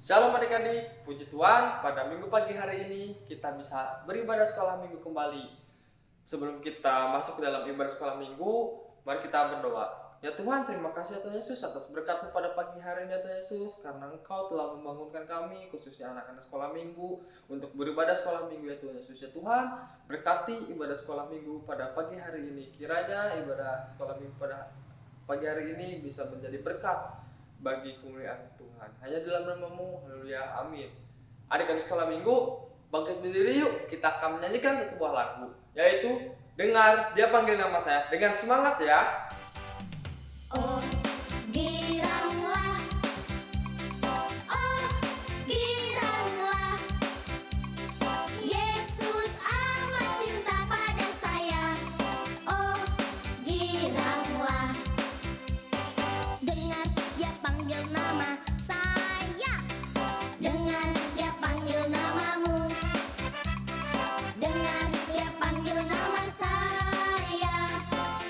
Shalom adik-adik, puji Tuhan, pada minggu pagi hari ini kita bisa beribadah sekolah minggu kembali. Sebelum kita masuk ke dalam ibadah sekolah minggu, mari kita berdoa. Ya Tuhan, terima kasih ya Tuhan Yesus atas berkat-Mu pada pagi hari ini ya Tuhan Yesus, karena Engkau telah membangunkan kami, khususnya anak-anak sekolah minggu, untuk beribadah sekolah minggu ya Tuhan Yesus. Ya Tuhan, berkati ibadah sekolah minggu pada pagi hari ini. Kiranya ibadah sekolah minggu pada pagi hari ini bisa menjadi berkat bagi kemuliaan Tuhan. Hanya dalam nama-Mu, haleluya, amin. Adik-adik sekolah minggu, bangkit berdiri yuk. Kita akan menyanyikan satu buah lagu, yaitu Dengar Dia Panggil Nama Saya. Dengan semangat ya. Oh, giranglah, oh, giranglah, Yesus amat cinta pada saya. Oh, giranglah, dengar Dia panggil nama saya, dengar Dia panggil namamu, dengar Dia panggil nama saya,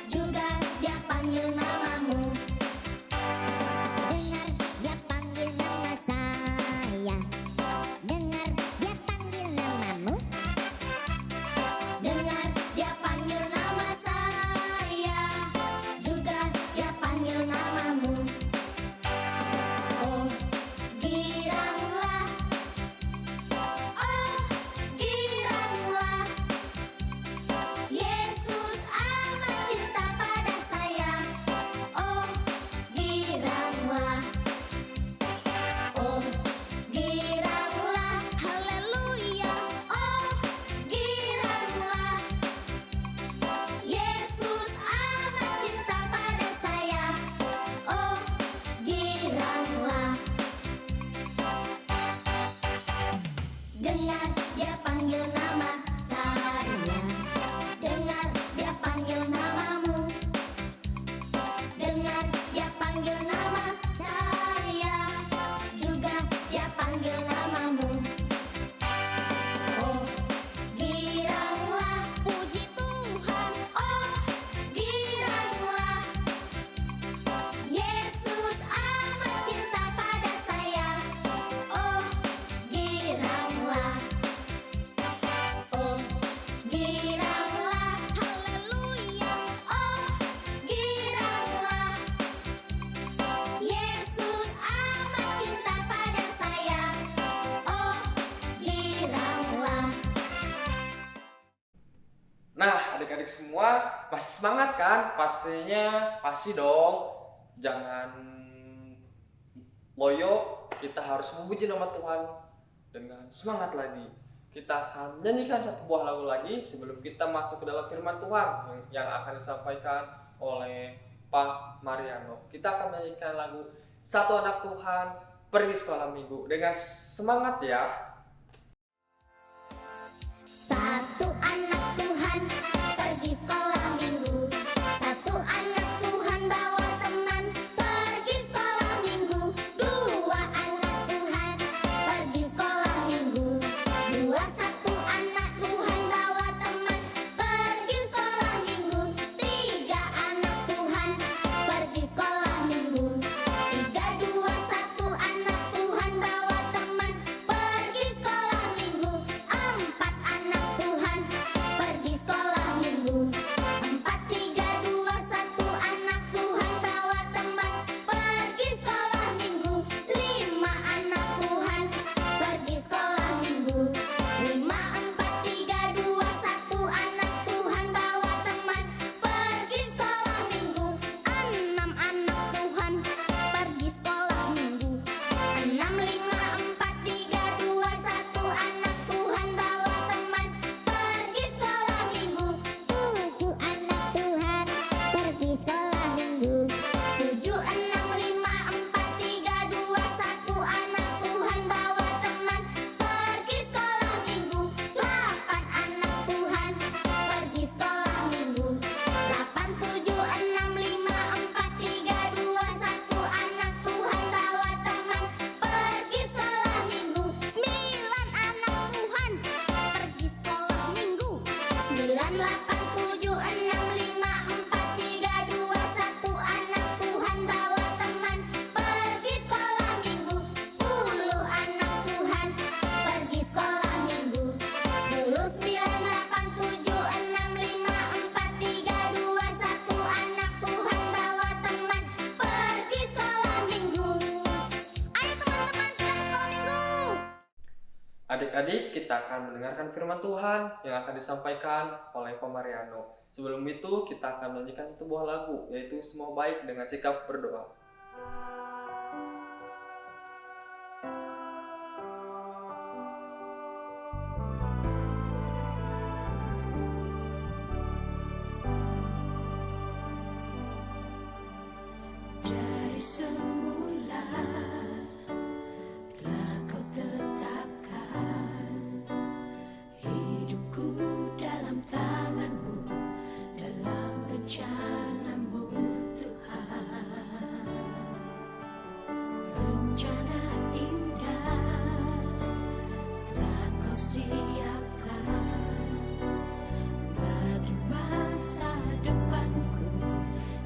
juga Dia panggil namamu. Dengar Dia panggil nama saya, dengar Dia panggil namamu, dengar Dia panggil nama saya, juga Dia panggil namamu. Oh, giranglah, oh, giranglah, Yesus amat cinta pada saya. Oh, giranglah, oh, giranglah, haleluya. Oh, giranglah, Yesus amat cinta pada saya. Oh, giranglah, dengar Dia panggil nama saya, dengar Dia panggil namamu, dengar Dia panggil nama saya, juga Dia panggil namamu. Oh, giranglah, puji Tuhan. Oh, giranglah, Yesus amat cinta pada saya. Oh, giranglah, oh, giranglah, haleluya. Oh, giranglah, Yesus amat cinta pada saya. Oh, giranglah. Nah, adik-adik semua masih semangat kan? Pastinya pasti dong. Jangan loyo, kita harus memuji nama Tuhan dengan semangat lagi. Kita akan menyanyikan satu buah lagu lagi sebelum kita masuk ke dalam firman Tuhan yang akan disampaikan oleh Pak Mariano. Kita akan menyanyikan lagu Satu Anak Tuhan Pergi Sekolah Minggu dengan semangat ya. Satu anak Tuhan pergi sekolah minggu, satu anak Tuhan bawa teman pergi sekolah minggu, dua anak Tuhan pergi sekolah minggu, dua satu anak Tuhan bawa teman pergi sekolah minggu, tiga anak Tuhan pergi sekolah minggu, tiga dua satu anak Tuhan bawa teman pergi Adik-adik, kita akan mendengarkan firman Tuhan yang akan disampaikan oleh Pak Mariano. Sebelum itu, kita akan menyanyikan satu buah lagu, yaitu Semua Baik dengan Sikap Berdoa. Dari semula telah kau tetapkan hidupku dalam tangan-Mu, dalam rencana-Mu Tuhan. Rencana indah telah kau siapkan bagi masa depanku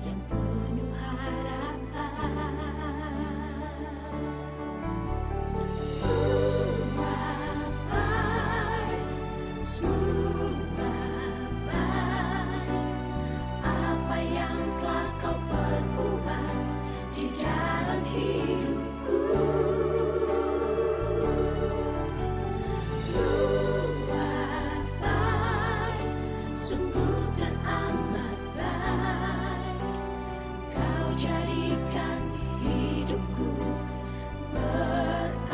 yang penuh harapan. Semua baik, semua baik, apa yang telah kau perbuat di dalam hidupku. Semua baik, sungguh teramat baik, kau jadikan hidupku berarti.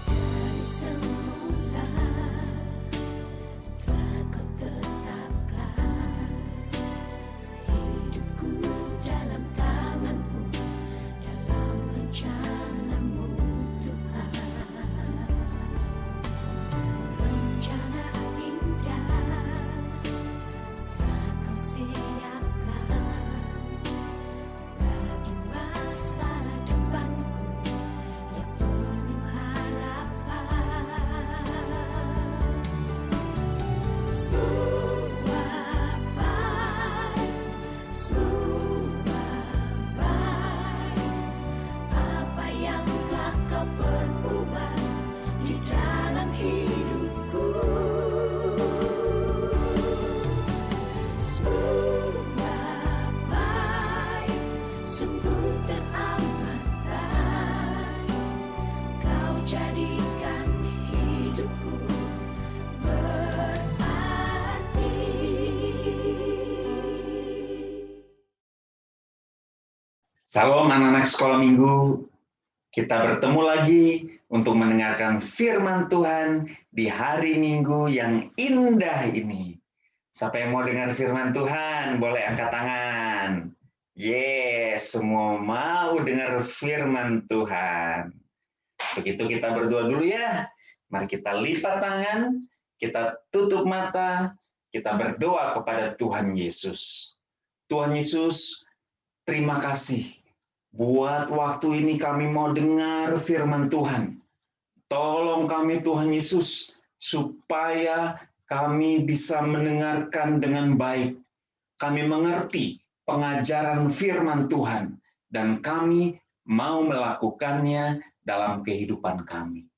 Dari semula telah kau tetapkan hidupku dalam tangan-Mu, dalam rencana-Mu Tuhan. Rencana indah telah kau siapkan bagi masa depanku yang penuh harapan. Semua baik, semua baik, apa yang telah kau perbuat di dalam hidupku. Semua baik, sungguh teramat baik, kau jadikan hidupku berarti. Salam anak-anak sekolah minggu, kita bertemu lagi untuk mendengarkan firman Tuhan di hari Minggu yang indah ini. Siapa yang mau dengar firman Tuhan, boleh angkat tangan. Yes, semua mau dengar firman Tuhan. Untuk itu kita berdoa dulu ya. Mari kita lipat tangan, kita tutup mata, kita berdoa kepada Tuhan Yesus. Tuhan Yesus, terima kasih. Buat waktu ini kami mau dengar firman Tuhan. Tolong kami Tuhan Yesus, supaya kami bisa mendengarkan dengan baik. Kami mengerti pengajaran firman Tuhan, dan kami mau melakukannya dalam kehidupan kami.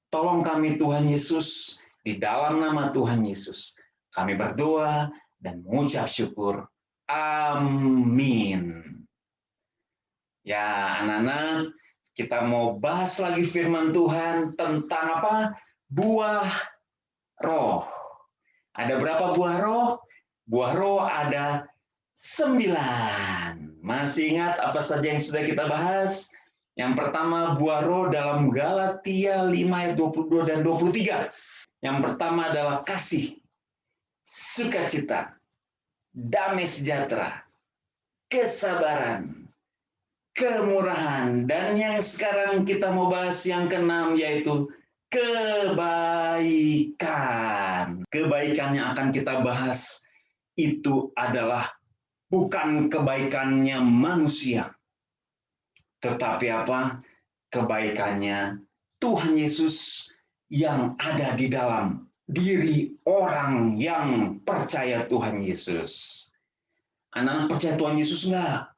Tolong kami Tuhan Yesus, di dalam nama Tuhan Yesus, kami berdoa dan mengucap syukur. Amin. Ya, anak-anak, kita mau bahas lagi firman Tuhan tentang apa? Buah roh. Ada berapa buah roh? Buah roh ada 9. Masih ingat apa saja yang sudah kita bahas? Yang pertama, buah roh dalam Galatia 5 ayat 22 dan 23. Yang pertama adalah kasih, sukacita, damai sejahtera, kesabaran, kemurahan, dan yang sekarang kita mau bahas yang keenam, yaitu kebaikan. Kebaikan yang akan kita bahas itu adalah bukan kebaikannya manusia, tetapi apa? Kebaikannya Tuhan Yesus yang ada di dalam diri orang yang percaya Tuhan Yesus. Anak-anak percaya Tuhan Yesus enggak?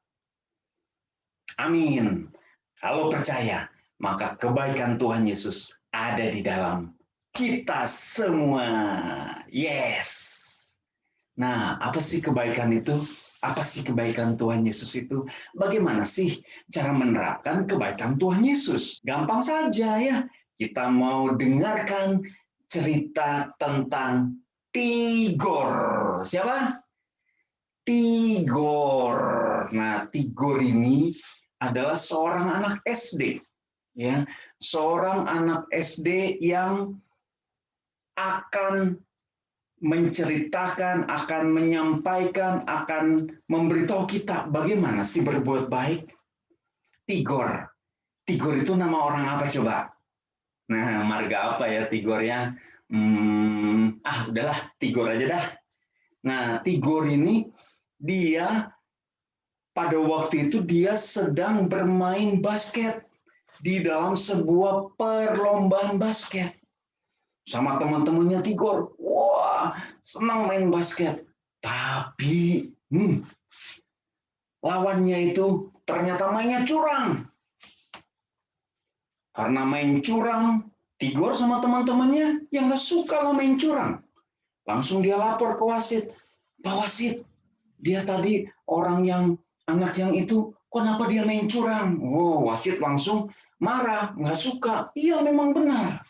Amin. Kalau percaya, maka kebaikan Tuhan Yesus ada di dalam kita semua. Yes. Nah, apa sih kebaikan itu? Apa sih kebaikan Tuhan Yesus itu? Bagaimana sih cara menerapkan kebaikan Tuhan Yesus? Gampang saja ya. Kita mau dengarkan cerita tentang Tigor. Siapa? Tigor. Nah, Tigor ini adalah seorang anak SD. Ya, seorang anak SD yang akan menceritakan, akan menyampaikan, akan memberitahu kita bagaimana sih berbuat baik. Tigor. Tigor itu nama orang apa coba? Nah, marga apa ya Tigornya? Udahlah, Tigor aja dah. Nah, Tigor ini dia pada waktu itu dia sedang bermain basket di dalam sebuah perlombaan basket. Sama teman-temannya Tigor. Wah, senang main basket. Tapi lawannya itu ternyata mainnya curang. Karena main curang, Tigor sama teman-temannya yang nggak suka lah main curang. Langsung dia lapor ke wasit. Pak wasit, dia tadi anak yang itu, kenapa dia main curang? Oh, wasit langsung marah, nggak suka. Iya, memang benar.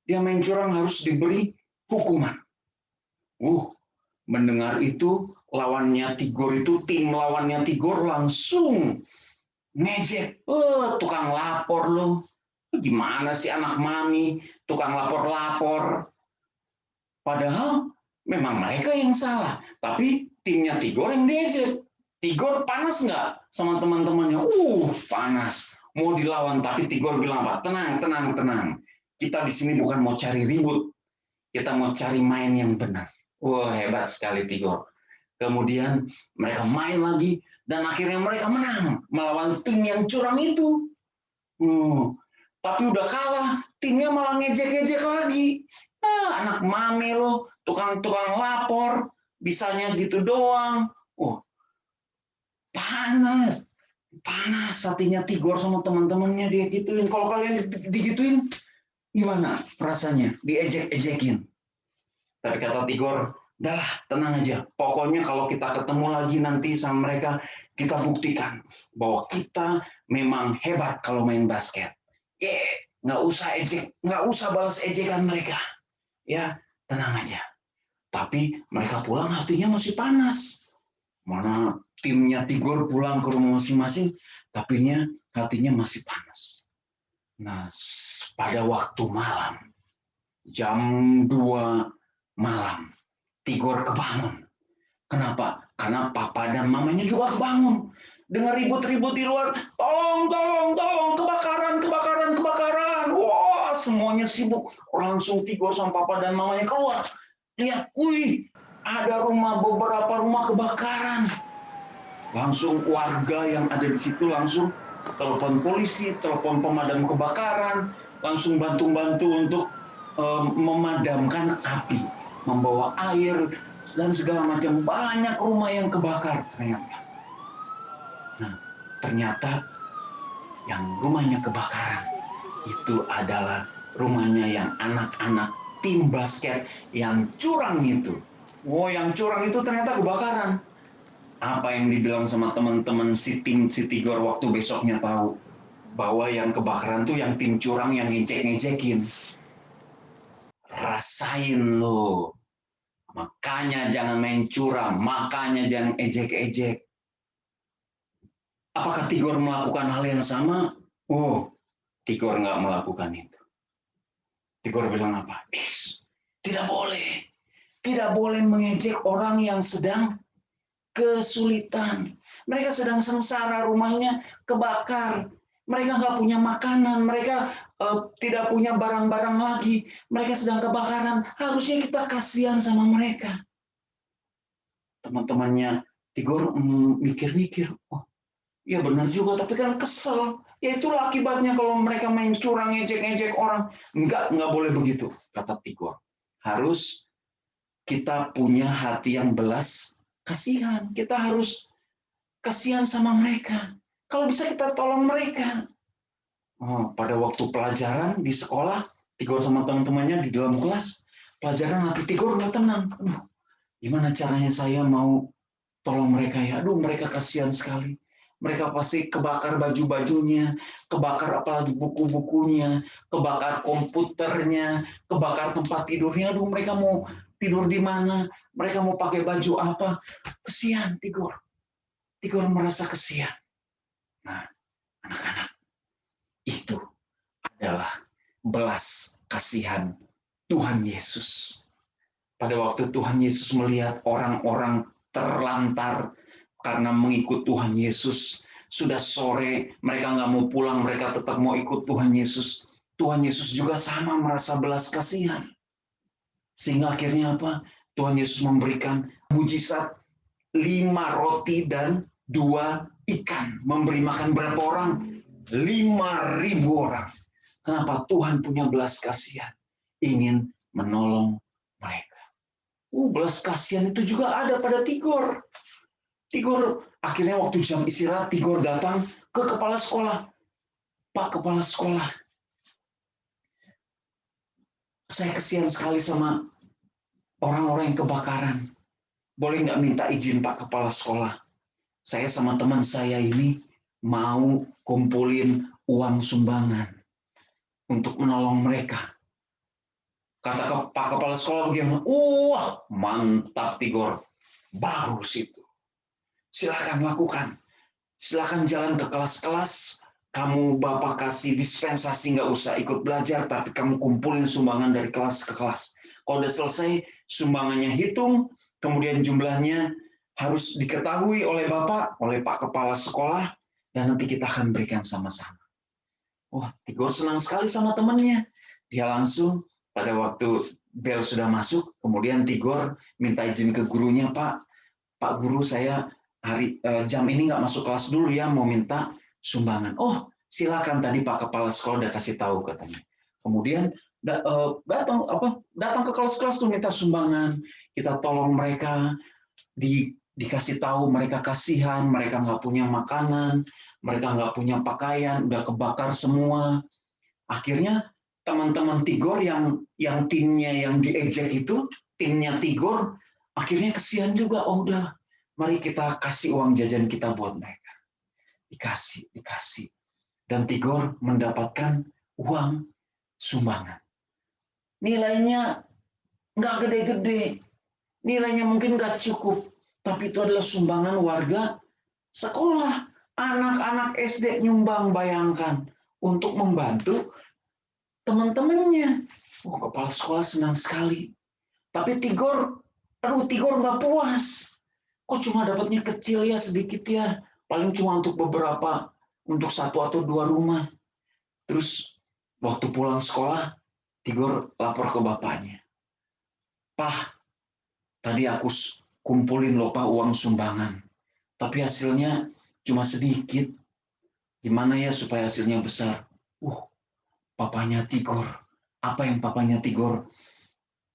Dia main curang harus diberi hukuman. Mendengar itu, tim lawannya Tigor langsung ngejek. Tukang lapor lo. Gimana sih anak mami, tukang lapor-lapor. Padahal memang mereka yang salah. Tapi timnya Tigor yang diejek. Tigor panas nggak sama teman-temannya? Panas. Mau dilawan, tapi Tigor bilang apa? Tenang, tenang, tenang. Kita di sini bukan mau cari ribut, kita mau cari main yang benar. Hebat sekali Tigor. Kemudian mereka main lagi, dan akhirnya mereka menang melawan tim yang curang itu. Tapi udah kalah, timnya malah ngejek-ngejek lagi. Anak mami lo, tukang-tukang lapor, bisanya gitu doang. Panas hatinya Tigor sama teman-temannya dia gituin. Kalau kalian digituin, gimana rasanya? Diejek-ejekin. Tapi kata Tigor, udahlah tenang aja. Pokoknya kalau kita ketemu lagi nanti sama mereka, kita buktikan bahwa kita memang hebat kalau main basket. Nggak usah balas ejekan mereka. Ya, tenang aja. Tapi mereka pulang hatinya masih panas. Mana timnya Tigor pulang ke rumah masing-masing, tapi hatinya masih panas. Nah, pada waktu malam, jam 2 malam, Tigor kebangun. Kenapa? Karena papa dan mamanya juga kebangun. Dengar ribut-ribut di luar, tolong, kebakaran. Wah, semuanya sibuk. Langsung Tigor sama papa dan mamanya keluar. Lihat, ada beberapa rumah kebakaran. Langsung warga yang ada di situ langsung telepon polisi, telepon pemadam kebakaran, langsung bantu-bantu untuk memadamkan api, membawa air dan segala macam. Banyak rumah yang kebakar ternyata. Nah, ternyata yang rumahnya kebakaran itu adalah rumahnya yang anak-anak tim basket yang curang itu. Yang curang itu ternyata kebakaran. Apa yang dibilang sama teman-teman si Tigor waktu besoknya tahu bahwa yang kebakaran tuh yang tim curang yang ngejek-ngejekin. Rasain lo. Makanya jangan main curang, makanya jangan ejek-ejek. Apakah Tigor melakukan hal yang sama? Tigor nggak melakukan itu. Tigor bilang apa? Tidak boleh. Tidak boleh mengejek orang yang sedang kesulitan. Mereka sedang sengsara, rumahnya kebakar. Mereka nggak punya makanan, mereka tidak punya barang-barang lagi. Mereka sedang kebakaran. Harusnya kita kasihan sama mereka. Teman-temannya Tigor mikir-mikir. Ya benar juga, tapi kan kesel. Ya itulah akibatnya kalau mereka main curang, ngejek-ngejek orang. Enggak boleh begitu, kata Tigor. harus kita punya hati yang belas kasihan. Kita harus kasihan sama mereka. Kalau bisa kita tolong mereka. Pada waktu pelajaran di sekolah, Tigor sama teman-temannya di dalam kelas, pelajaran nanti Tigor nggak tenang. Gimana caranya saya mau tolong mereka ya? Mereka kasihan sekali. Mereka pasti kebakar baju-bajunya, kebakar apalagi buku-bukunya, kebakar komputernya, kebakar tempat tidurnya. Mereka mau tidur di mana? Mereka mau pakai baju apa? Kasihan Tigor. Tigor merasa kasihan. Nah, anak-anak, itu adalah belas kasihan Tuhan Yesus. Pada waktu Tuhan Yesus melihat orang-orang terlantar karena mengikut Tuhan Yesus, sudah sore, mereka nggak mau pulang, mereka tetap mau ikut Tuhan Yesus. Tuhan Yesus juga sama merasa belas kasihan. Sehingga akhirnya apa? Tuhan Yesus memberikan mujizat 5 roti dan 2 ikan. Memberi makan berapa orang? 5.000 orang. Kenapa? Tuhan punya belas kasihan. Ingin menolong mereka. Belas kasihan itu juga ada pada Tigor. Tigor, akhirnya waktu jam istirahat, Tigor datang ke kepala sekolah. Pak Kepala Sekolah, saya kasihan sekali sama orang-orang yang kebakaran. Boleh nggak minta izin Pak Kepala Sekolah? Saya sama teman saya ini mau kumpulin uang sumbangan untuk menolong mereka. Kata Pak Kepala Sekolah bagaimana? Wah, mantap Tigor. Bagus itu. Silakan lakukan. Silakan jalan ke kelas-kelas. Kamu Bapak kasih dispensasi, nggak usah ikut belajar, tapi kamu kumpulin sumbangan dari kelas ke kelas. Kalau udah selesai, sumbangannya hitung, kemudian jumlahnya harus diketahui oleh Bapak, oleh Pak Kepala Sekolah, dan nanti kita akan berikan sama-sama. Wah, Tigor senang sekali sama temannya. Dia langsung pada waktu bel sudah masuk, kemudian Tigor minta izin ke gurunya, Pak Guru, saya jam ini nggak masuk kelas dulu ya, mau minta sumbangan. Oh, silakan, tadi Pak Kepala Sekolah udah kasih tahu katanya. Kemudian datang ke kelas-kelas tuh minta sumbangan, kita tolong mereka, dikasih tahu mereka kasihan, mereka nggak punya makanan, mereka nggak punya pakaian, udah kebakar semua. Akhirnya teman-teman Tigor yang timnya yang diejek itu, timnya Tigor, akhirnya kasihan juga. Oh udah, mari kita kasih uang jajan kita buat mereka. Dikasih. Dan Tigor mendapatkan uang sumbangan. Nilainya nggak gede-gede. Nilainya mungkin nggak cukup. Tapi itu adalah sumbangan warga sekolah. Anak-anak SD nyumbang, bayangkan. Untuk membantu teman-temannya. Kepala sekolah senang sekali. Tapi Tigor nggak puas. Kok cuma dapatnya kecil ya, sedikit ya. Paling cuma untuk beberapa, untuk 1 atau 2 rumah. Terus waktu pulang sekolah, Tigor lapor ke bapaknya. Pak, tadi aku kumpulin loh Pak uang sumbangan. Tapi hasilnya cuma sedikit. Gimana ya supaya hasilnya besar? Papanya Tigor. Apa yang papanya Tigor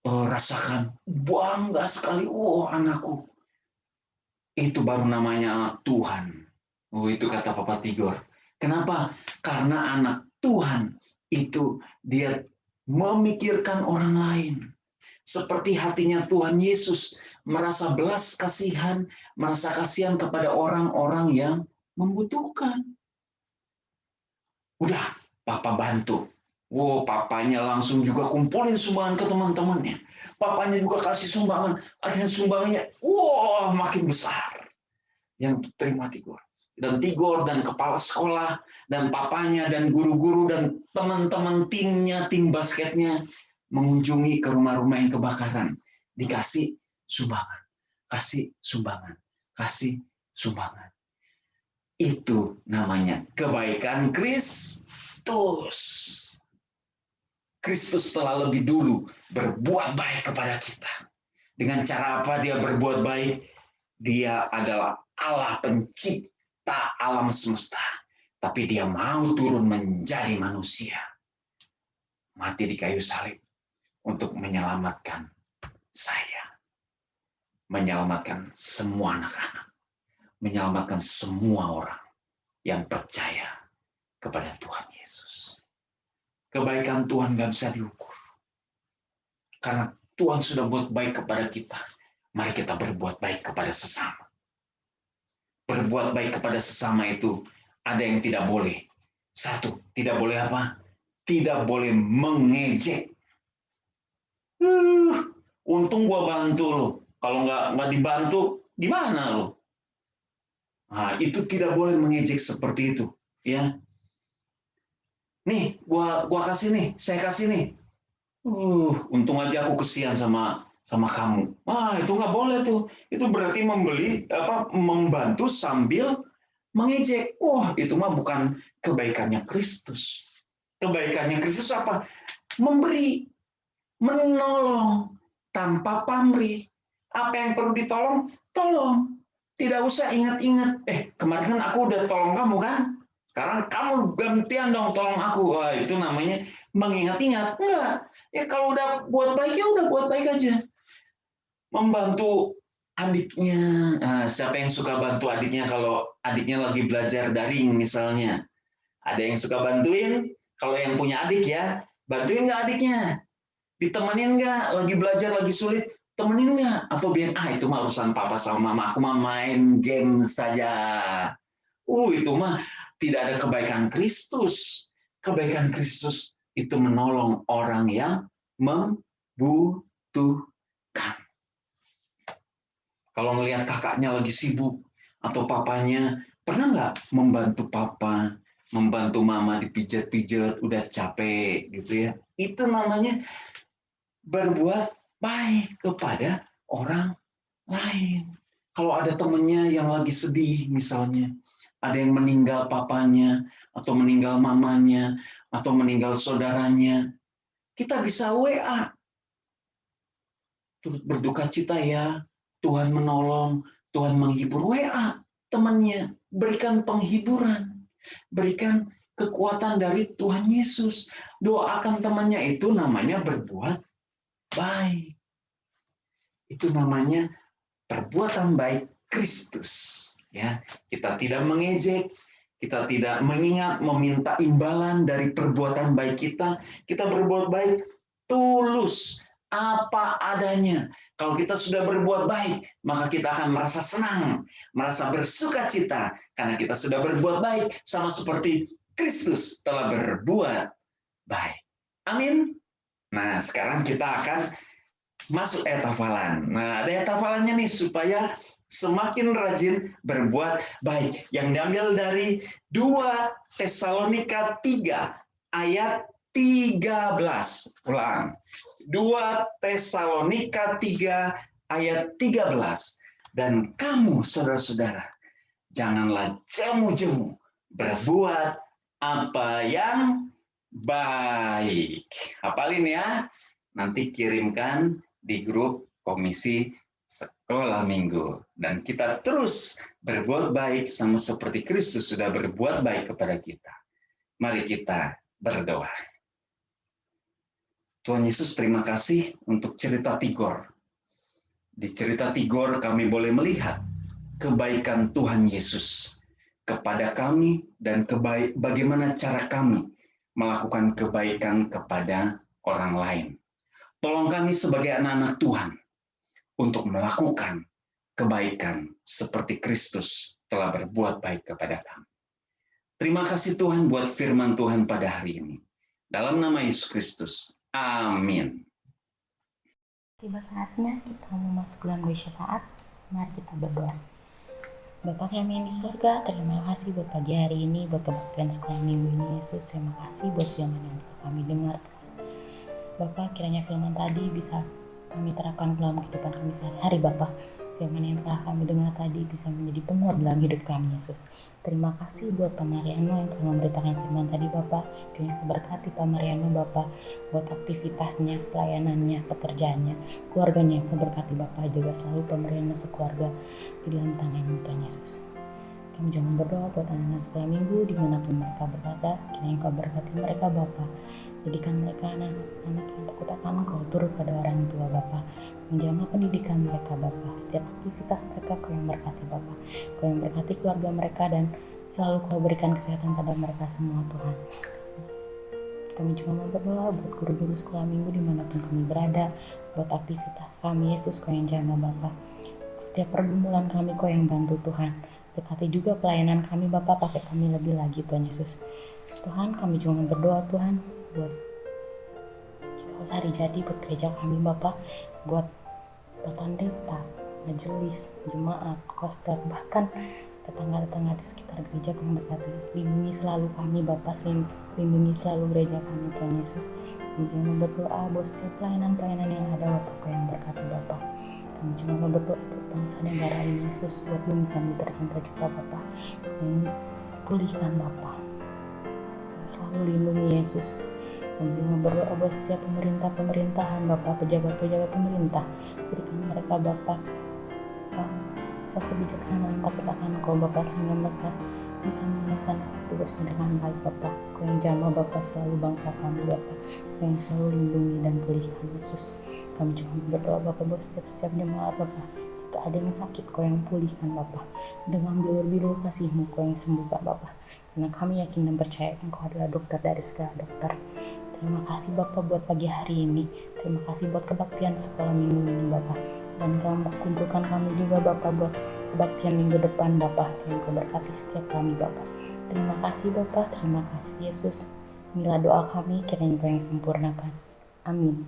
rasakan? Bangga sekali. Anakku. Itu baru namanya anak Tuhan. Itu kata Papa Tigor. Kenapa? Karena anak Tuhan itu dia memikirkan orang lain. Seperti hatinya Tuhan Yesus, merasa belas kasihan, merasa kasihan kepada orang-orang yang membutuhkan. Udah, Papa bantu. Papanya langsung juga kumpulin sumbangan ke teman-temannya. Papanya juga kasih sumbangan. Akhirnya sumbangannya, makin besar. Yang terima Tigor. Dan Tigor dan kepala sekolah, dan papanya, dan guru-guru, dan teman-teman timnya, tim basketnya, mengunjungi ke rumah-rumah yang kebakaran. Dikasih sumbangan. Kasih sumbangan. Kasih sumbangan. Itu namanya kebaikan Kristus. Kristus telah lebih dulu berbuat baik kepada kita. Dengan cara apa dia berbuat baik? Dia adalah Allah pencipta alam semesta. Tapi dia mau turun menjadi manusia. Mati di kayu salib. untuk menyelamatkan saya, menyelamatkan semua anak-anak, menyelamatkan semua orang yang percaya kepada Tuhan Yesus. Kebaikan Tuhan gak bisa diukur. Karena Tuhan sudah buat baik kepada kita. Mari kita berbuat baik kepada sesama. Berbuat baik kepada sesama itu ada yang tidak boleh. Satu, tidak boleh apa? Tidak boleh mengejek. Untung gua bantu lo. Kalau nggak dibantu, gimana lo? Nah, itu tidak boleh mengejek seperti itu, ya. Nih, gua kasih nih, saya kasih nih. Untung aja aku kesian sama kamu. Itu nggak boleh tuh. Itu berarti membantu sambil mengejek. Itu mah bukan kebaikannya Kristus. Kebaikannya Kristus apa? Memberi, menolong tanpa pamrih. Apa yang perlu ditolong, tolong. Tidak usah ingat-ingat. Kemarin kan aku udah tolong kamu kan? Sekarang kamu gantian dong tolong aku. Itu namanya mengingat-ingat. Enggak. Ya kalau udah buat baik, ya udah buat baik aja. Membantu adiknya. Siapa yang suka bantu adiknya kalau adiknya lagi belajar daring misalnya? Ada yang suka bantuin? Kalau yang punya adik ya, bantuin nggak adiknya? Ditemenin nggak? Lagi belajar, lagi sulit? Temenin nggak? Atau biar, itu mah urusan papa sama mama, aku mah main game saja. Itu mah tidak ada kebaikan Kristus. Kebaikan Kristus itu menolong orang yang membutuhkan. Kalau ngelihat kakaknya lagi sibuk, atau papanya, pernah nggak membantu papa, membantu mama dipijat-pijat, udah capek gitu ya. Itu namanya berbuat baik kepada orang lain. Kalau ada temennya yang lagi sedih misalnya, ada yang meninggal papanya, atau meninggal mamanya, atau meninggal saudaranya, kita bisa WA. Turut berduka cita ya, Tuhan menolong, Tuhan menghibur. WA temannya, berikan penghiburan, berikan kekuatan dari Tuhan Yesus. Doakan temannya, itu namanya berbuat baik. Itu namanya perbuatan baik Kristus. Ya, kita tidak mengejek, kita tidak mengingat meminta imbalan dari perbuatan baik kita. Kita berbuat baik tulus, apa adanya. Kalau kita sudah berbuat baik, maka kita akan merasa senang, merasa bersuka cita karena kita sudah berbuat baik, sama seperti Kristus telah berbuat baik. Amin. Nah, sekarang kita akan masuk ayat hafalan. Nah, ada ayat hafalannya nih supaya semakin rajin berbuat baik. Yang diambil dari 2 Tesalonika 3 ayat 13. Ulang. 2 Tesalonika 3 ayat 13. Dan kamu saudara-saudara, janganlah jemu-jemu berbuat apa yang baik. Hafalin ya. Nanti kirimkan di grup komisi sekolah minggu. Dan kita terus berbuat baik sama seperti Kristus sudah berbuat baik kepada kita. Mari kita berdoa. Tuhan Yesus, terima kasih untuk cerita Tigor. Di cerita Tigor kami boleh melihat kebaikan Tuhan Yesus kepada kami dan bagaimana cara kami melakukan kebaikan kepada orang lain. Tolong kami sebagai anak-anak Tuhan untuk melakukan kebaikan seperti Kristus telah berbuat baik kepada kami. Terima kasih Tuhan buat firman Tuhan pada hari ini. Dalam nama Yesus Kristus. Amin. Tiba saatnya kita mau masuk dalam doa syafaat. Mari kita berdoa. Bapa kami yang di surga, terima kasih buat pagi hari ini, buat kebaktian sekolah minggu ini Yesus. Terima kasih buat firman yang telah kami dengar. Bapak, kiranya firman tadi bisa kami terapkan dalam kehidupan kami sehari-hari, Bapak. Firman yang telah kami dengar tadi bisa menjadi penguat dalam hidup kami, Yesus. Terima kasih buat Pak Mariano yang telah memberitakan firman tadi, Bapak. Kiranya berkati Pak Mariano, Bapak, buat aktivitasnya, pelayanannya, pekerjaannya, keluarganya. Keberkati Bapak, jaga selalu Pak Mariano sekeluarga di dalam tangan Tuhan Yesus. Kami jangan berdoa buat anak-anak sekolah minggu dimanapun mereka berada. Kiranya Engkau berkati mereka, Bapak. Didikan mereka anak-anak yang takut akan Engkau, turut pada orang tua Bapa. Menjamah pendidikan mereka Bapa. Setiap aktivitas mereka Kau yang berkati Bapa. Kau yang berkati keluarga mereka dan selalu Kau berikan kesehatan pada mereka semua Tuhan. Kami juga mau berdoa buat guru-guru sekolah minggu dimanapun kami berada, buat aktivitas kami Yesus Kau yang jamah Bapa. Setiap pergumulan kami Kau yang bantu Tuhan. Berkati juga pelayanan kami Bapa, pakai kami lebih lagi Tuhan Yesus. Tuhan, kami juga mau berdoa Tuhan buat Kau Sari Jadi, buat gereja kami Bapa, buat pendeta, majelis, jemaat, koster, bahkan tetangga-tetangga di sekitar gereja Kau yang berkati. Lindungi selalu kami Bapa, lindungi selalu gereja kami Tuhan Yesus. Kami juga mau berdoa buat setiap pelayanan-pelayanan yang ada Bapa, Kau yang berkati Bapa. Kami juga mau berdoa buat bangsa negara ini Yesus, buat bumi kami tercinta juga Bapa. Kami pulihkan Bapa, selalu lindungi Yesus. Kami juga berdoa buat setiap pemerintahan Bapa, pejabat-pejabat pemerintah, berikan mereka Bapa kebijaksanaan takut akan Kau Bapa, sehingga mereka bisa melaksanakan tugasnya dengan baik Bapa. Kau yang jamah Bapa selalu bangsa kami Bapa, Kau yang selalu lindungi dan pulihkan Yesus. Kami juga berdoa Bapa buat setiap jemaat Bapa, jika ada yang sakit Kau yang pulihkan Bapa, dengan bilur-bilur kasih-Mu Kau yang sembuhkan Bapa, karena kami yakin dan percaya Engkau adalah dokter dari segala dokter. Terima kasih Bapa buat pagi hari ini, terima kasih buat kebaktian sekolah minggu ini Bapa, dan Kau kumpulkan kami juga Bapa buat kebaktian minggu depan Bapa, yang Kau berkati setiap kami Bapa. Terima kasih Bapa, terima kasih Yesus. Inilah doa kami, kiranya Kau yang sempurnakan. Amin.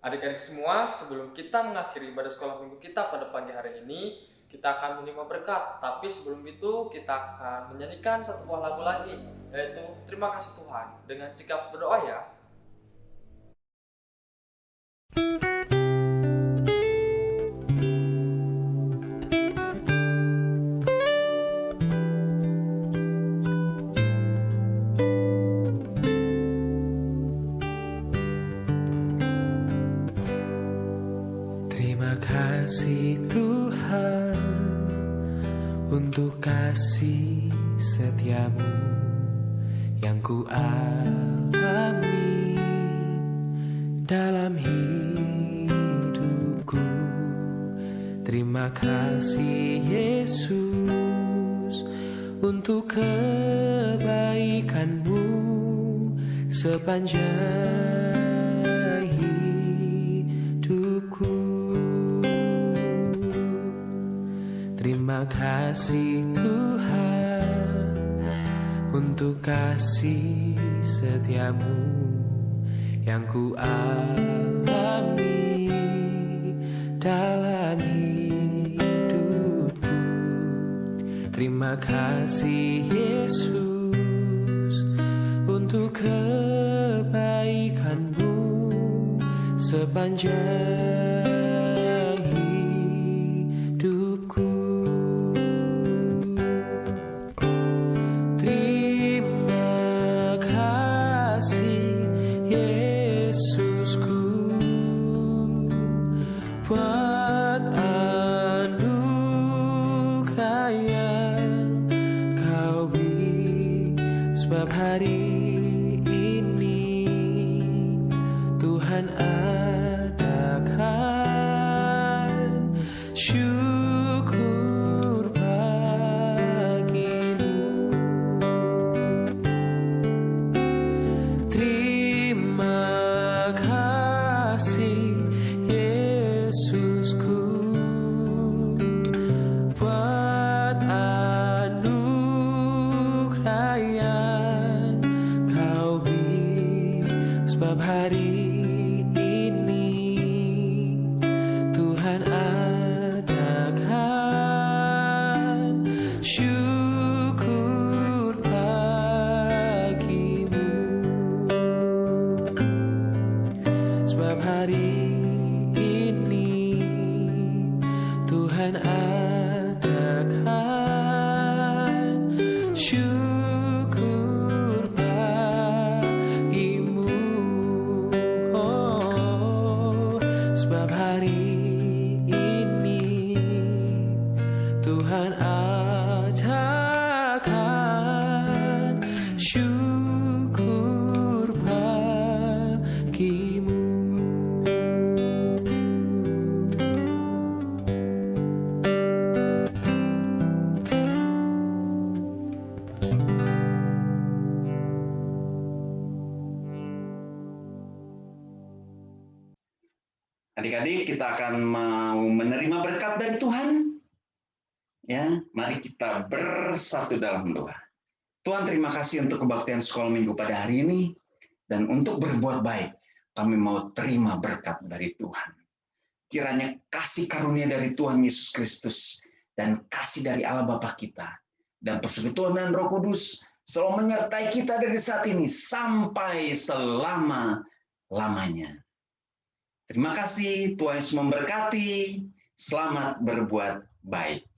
Adik-adik semua, sebelum kita mengakhiri ibadah sekolah minggu kita pada pagi hari ini, kita akan menerima berkat. Tapi sebelum itu, kita akan menyanyikan satu buah lagu lagi, yaitu Terima Kasih Tuhan, dengan sikap berdoa ya. Terima kasih Tuhan untuk kasih setiamu yang ku alami dalam hidupku. Terima kasih Yesus untuk kebaikan-Mu sepanjang hidupku. Terima kasih Tuhan untuk kasih setiamu yang ku alami dalam hidupku. Terima kasih Yesus untuk kebaikan-Mu sepanjang hidupku. Terima kasih Yesusku buat anugerah yang Kau beri, sebab hari ini Tuhan adakan syukur bagimu. Terima kasih Yesusku buat anugerah yang Kau beri, sebab hari ini Tuhan adakan syukur bagimu. Sebab hari ini Tuhan adakan syukur bagimu. Oh, sebab hari ini Tuhan adakan syukur Adik-adik, kita akan mau menerima berkat dari Tuhan. Ya, mari kita bersatu dalam doa. Tuhan, terima kasih untuk kebaktian sekolah minggu pada hari ini. Dan untuk berbuat baik, kami mau terima berkat dari Tuhan. Kiranya kasih karunia dari Tuhan Yesus Kristus dan kasih dari Allah Bapa kita dan persekutuan dan Roh Kudus selalu menyertai kita dari saat ini sampai selama-lamanya. Terima kasih, Tuhan Yesus memberkati. Selamat berbuat baik.